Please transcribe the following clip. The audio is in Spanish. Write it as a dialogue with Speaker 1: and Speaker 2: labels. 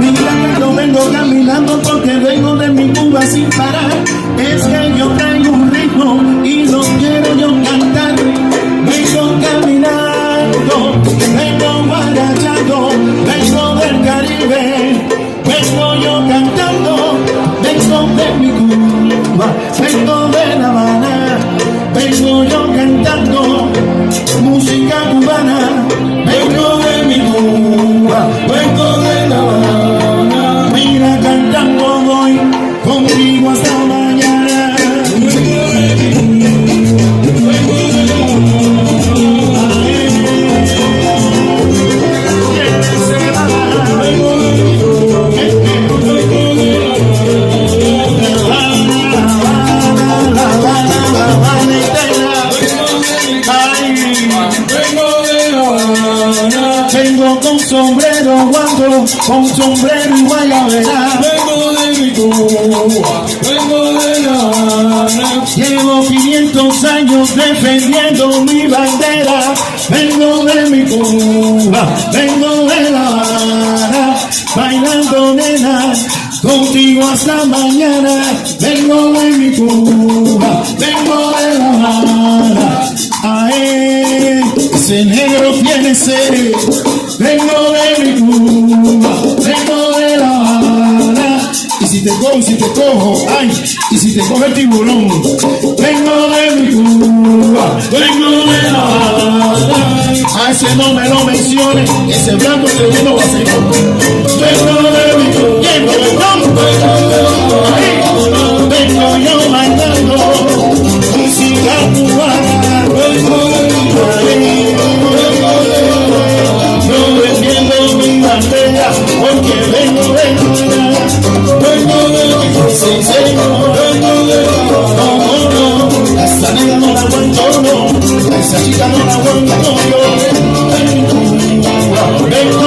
Speaker 1: Mira que yo vengo caminando porque vengo de mi Cuba sin parar. Es que yo traigo un ritmo y lo quiero yo cantar. Vengo caminando, vengo guarachando, vengo del Caribe, vengo yo cantando, vengo de mi Cuba, vengo de La Habana, vengo yo cantando música cubana, vengo de mi Cuba, vengo de La Habana, mira cantando voy contigo hasta mañana. Vengo con sombrero guango, con sombrero y guayabera.
Speaker 2: Vengo de mi Cuba, vengo de La Habana.
Speaker 1: Llevo 500 años defendiendo mi bandera. Vengo de mi Cuba, vengo de La Habana. Bailando nena, contigo hasta mañana. Vengo de mi Cuba, vengo de La Habana. Ae, ese negro tiene sed. Vengo de mi Cuba, vengo de La Habana. Y si te cojo, ay, y si te coge el tiburón. Vengo de mi Cuba, vengo de La Habana. A ese no me lo menciones, ese blanco que yo no va a ser. Vengo de mi Cuba, lleno de nombre. Vengo yo bailando música cubana. Vengo de mi Cuba, no defiendo mi bandera porque vengo de allá. Vengo de mi Cuba, sí señor, vengo de no, esa negra no la aguanto, no, esa chica no la aguanto yo. Vengo